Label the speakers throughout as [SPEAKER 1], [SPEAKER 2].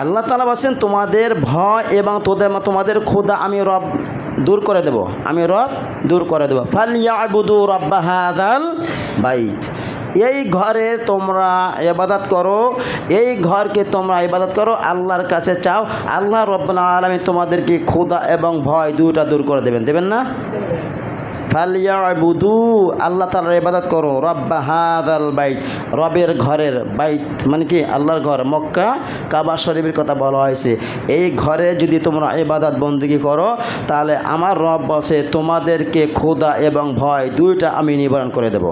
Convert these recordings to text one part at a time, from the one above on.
[SPEAKER 1] আল্লাহ তাআলা বলেন তোমাদের ভয় এবং তোমাদের ক্ষুধা আমি রব দূর করে দেব, আমি রব দূর করে দেব। ফালইয়াবুদু রাব্বা হাযাল বাইত, এই ঘরে তোমরা ইবাদত করো, এই ঘরকে তোমরা ইবাদত করো, আল্লাহর কাছে চাও, আল্লাহ রাব্বুল আলামিন তোমাদেরকে ক্ষুধা এবং ভয় দুইটা দূর করে দেবেন, দেবেন না? ফালইয়াবুদু, আল্লাহ তাআলার ইবাদত করো, রাব্বা হাযাল বাইত, রবের ঘরের, বাইত মানে কি আল্লাহর ঘর, মক্কা কাবা শরীফের কথা বলা হয়েছে। এই ঘরে যদি তোমরা ইবাদত বন্দেগী করো তাহলে আমার রব বলছে তোমাদেরকে ক্ষুধা এবং ভয় দুইটা আমি নিবারণ করে দেব।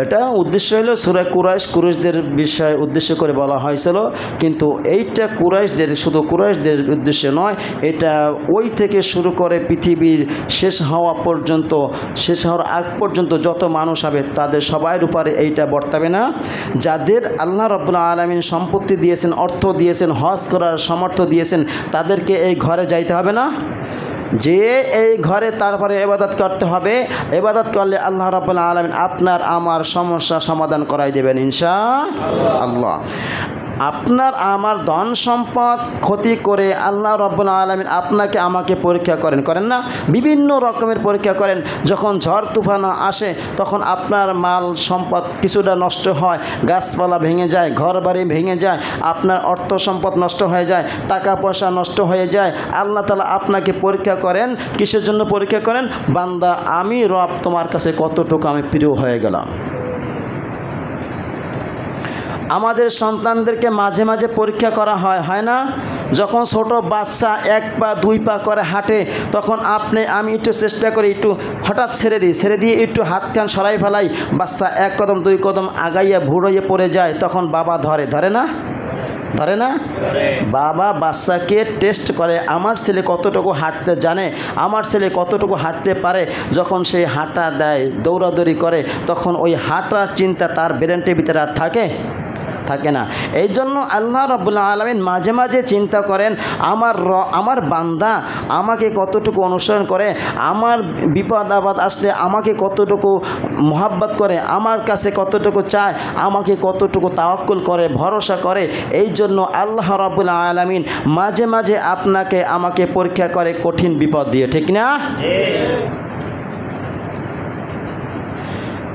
[SPEAKER 1] এটা উদ্দেশ্য হলো সূরা কুরাইশদের বিষয় উদ্দেশ্য করে বলা হয়েছিল, কিন্তু এইটা কুরাইশদের, শুধু কুরাইশদের উদ্দেশ্য নয়, এটা ওই থেকে শুরু করে পৃথিবীর শেষ হওয়া পর্যন্ত, শেষ হওয়ার আগ পর্যন্ত যত মানুষ হবে তাদের সবার উপরে এইটা বর্তাবে না। যাদের আল্লাহ রাব্বুল আলামিন সম্পত্তি দিয়েছেন, অর্থ দিয়েছেন, হজ করার সামর্থ্য দিয়েছেন, তাদেরকে এই ঘরে যাইতে হবে না, যে এই ঘরে তারপরে ইবাদত করতে হবে। ইবাদত করলে আল্লাহ রাব্বুল আলামিন আপনার আমার সমস্যা সমাধান করাই দেবেন ইনশাআল্লাহ। আপনার আমার ধন সম্পদ ক্ষতি করে আল্লাহ রাব্বুল আলামিন আপনাকে আমাকে পরীক্ষা করেন না, বিভিন্ন রকমের পরীক্ষা করেন। যখন ঝড় তুফান আসে তখন আপনার মাল সম্পদ কিছুটা নষ্ট হয়, গাছপালা ভেঙে যায়, ঘর বাড়ি ভেঙে যায়, আপনার অর্থ সম্পদ নষ্ট হয়ে যায়, টাকা পয়সা নষ্ট হয়ে যায়। আল্লাহ তাআলা আপনাকে পরীক্ষা করেন, কিসের জন্য পরীক্ষা করেন? বান্দা আমি রব তোমার কাছে কতটুকু আমি প্রিয় হয়ে গেলাম। আমাদের সন্তানদেরকে মাঝে মাঝে পরীক্ষা করা হয় না? যখন ছোট বাচ্চা 1 পা 2 পা করে হাঁটে তখন আমি একটু চেষ্টা করি, একটু হঠাৎ ছেড়ে দিয়ে একটু হাত কান সরাই ফেলাই, বাচ্চা 1 কদম 2 কদম আগাইয়া ভুড়িয়ে পড়ে যায়, তখন বাবা ধরে না? বাবা বাচ্চাকে টেস্ট করে, আমার ছেলে কতটুকু হাঁটতে জানে, আমার ছেলে কতটুকু হাঁটতে পারে। যখন সে হাঁটা দেয়, দৌড়াদৌড়ি করে, তখন ওই হাঁটার চিন্তা তার ব্রেনের ভিতরে আর থাকে না। এই জন্য আল্লাহ রাব্বুল আলামিন মাঝে মাঝে চিন্তা করেন আমার বান্দা আমাকে কতটুকু অনুসরণ করে, আমার বিপদ আপদ আসলে আমাকে কতটুকু মহব্বত করে, আমার কাছে কতটুকু চায়, আমাকে কতটুকু তাওয়াক্কুল করে, ভরসা করে। এই জন্য আল্লাহ রাব্বুল আলামিন মাঝে মাঝে আপনাকে আমাকে পরীক্ষা করে কঠিন বিপদ দিয়ে, ঠিক না?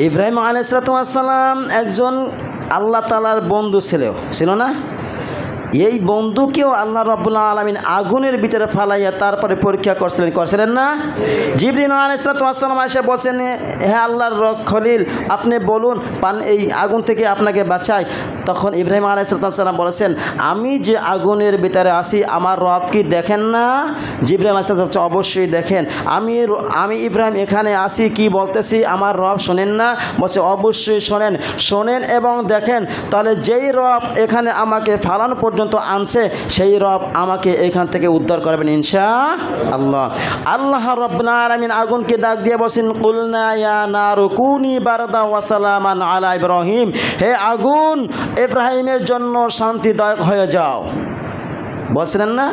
[SPEAKER 1] ইব্রাহিম আলাইহিস সালাম একজন আল্লাহ তাআলার বন্ধু ছিল না? এই বন্ধুকেও আল্লাহ রাব্বুল আলামিন আগুনের ভিতরে ফালাইয়া তারপরে পরীক্ষা করছিলেন না? জিবরিল আলাইহিস সালাম এসে বলেন, হে আল্লাহর খলিল, আপনি বলুন এই আগুন থেকে আপনাকে বাঁচাই। তখন ইব্রাহিম আলাইহিস সালাম বলেছেন, আমি যে আগুনের ভিতরে আছি আমার রব কি দেখেন না? জিবরিল আলাইহিস সালাম বলছেন, অবশ্যই দেখেন। আমি ইব্রাহিম এখানে আছি, কি বলতেছি আমার রব শোনেন না? বলছে অবশ্যই শোনেন এবং দেখেন। তাহলে যেই রব এখানে আমাকে ফালানো পর্যন্ত আনছে সেই রব আমাকে এখান থেকে উদ্ধার করবেন ইনশাআল্লাহ। আল্লাহ রাব্বুল আলামিন আগুনকে ডাক দিয়ে বলেন, কুলনা ইয়া নারু কুনি বারদা ওয়া সালামান আলা ইব্রাহিম, হে আগুন ইব্রাহিমের জন্য শান্তিদায়ক হয়ে যাও। বলছিলেন না?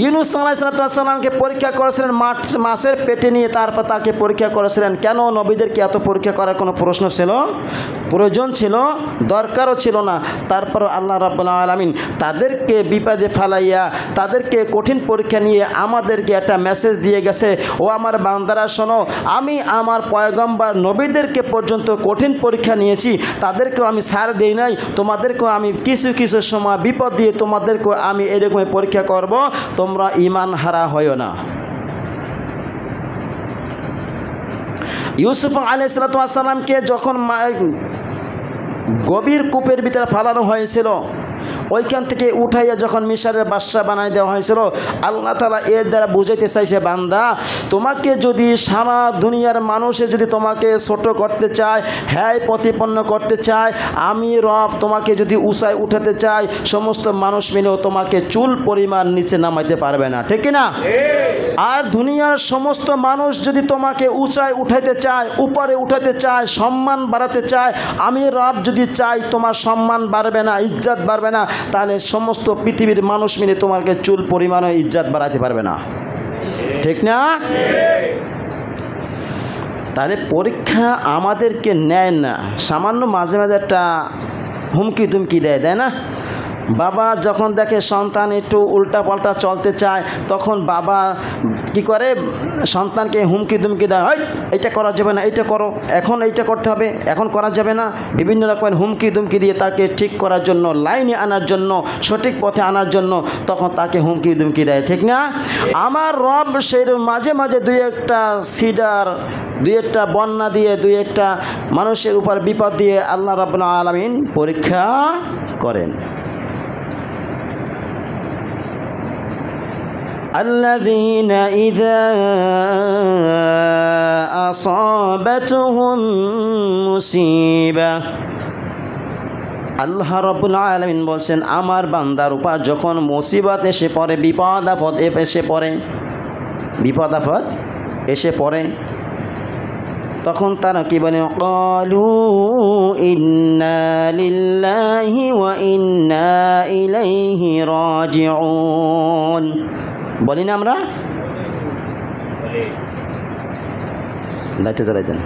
[SPEAKER 1] ইউনূস আলাইহিস সালামকে পরীক্ষা করেছিলেন মাছের পেটে নিয়ে, তারপর তাকে পরীক্ষা করেছিলেন। কেন নবীদেরকে এত পরীক্ষা করার কোনো প্রয়োজন ছিল? দরকারও ছিল না। তারপর আল্লাহ রাব্বুল আলামিন তাদেরকে বিপদে ফেলাইয়া, তাদেরকে কঠিন পরীক্ষা নিয়ে আমাদেরকে একটা মেসেজ দিয়ে গেছে, ও আমার বান্দারা শোনো, আমি আমার পয়গম্বর নবীদেরকে পর্যন্ত কঠিন পরীক্ষা নিয়েছি, তাদেরকেও আমি ছাড় দেই নাই, তোমাদেরকেও আমি কিছু সময় বিপদ দিয়ে তোমাদেরকেও আমি এরকমই পরীক্ষা করব, তোমরা ঈমান হারা হয়ো না। ইউসুফ আলাইহিস সালামকে যখন গভীর কূপের ভিতরে ফালানো হয়েছিল, ওইখান থেকে উঠাইয়া যখন মিশরের বাদশা বানাই দেওয়া হয়েছিল, আল্লাহ তাআলা এর দ্বারা বুঝাইতে চাইছে, বান্দা তোমাকে যদি সারা দুনিয়ার মানুষে যদি তোমাকে ছোট করতে চায়, হ্যাঁ প্রতিপন্ন করতে চায়, আমি রব তোমাকে যদি উঁচায় উঠাতে চাই, সমস্ত মানুষ মিলেও তোমাকে চুল পরিমাণ নিচে নামাইতে পারবে না, ঠিক না? আর দুনিয়ার সমস্ত মানুষ যদি তোমাকে উঁচায় উঠাইতে চায়, উপরে উঠাতে চায়, সম্মান বাড়াতে চায়, আমি রব যদি চাই তোমার সম্মান বাড়বে না, ইজ্জত বাড়বে না, তাহলে সমস্ত পৃথিবীর মানুষ মিলে তোমাকে চুল পরিমাণে ইজ্জত বাড়াতে পারবে না, ঠিক না? তাহলে পরীক্ষা আমাদেরকে নেয় না, সামান্য মাঝে মাঝে একটা হুমকি দুমকি দেয় না? বাবা যখন দেখে সন্তান একটু উল্টাপাল্টা চলতে চায়, তখন বাবা কি করে, সন্তানকে হুমকি দুমকি দেয়, হয় এইটা করা যাবে না, এইটা করো, এখন এইটা করতে হবে, এখন করা যাবে না, বিভিন্ন রকমের হুমকি দুমকি দিয়ে তাকে ঠিক করার জন্য, লাইনে আনার জন্য, সঠিক পথে আনার জন্য তখন তাকে হুমকি দুমকি দেয়, ঠিক না? আমার রব সেই মাঝে মাঝে দুই একটা সিডার, দুই একটা বন্যা দিয়ে, দুই একটা মানুষের উপর বিপদ দিয়ে আল্লাহ রাব্বুল আলামিন পরীক্ষা করেন। الذين إذا أصابتهم مصيبة, আল্লাহ রাব্বুল আলামিন বলছেন আমার বান্দার উপর যখন মুসিবত এসে পড়ে, বিপদ আপদ এসে পড়ে, বিপদ আপদ এসে পড়ে, তখন তারা কি বলে, ক্বালু ইন্না লিল্লাহি ওয়া ইন্না ইলাইহি রাজিউন, বলি না আমরা? লাইটটা জ্বালাই দেন।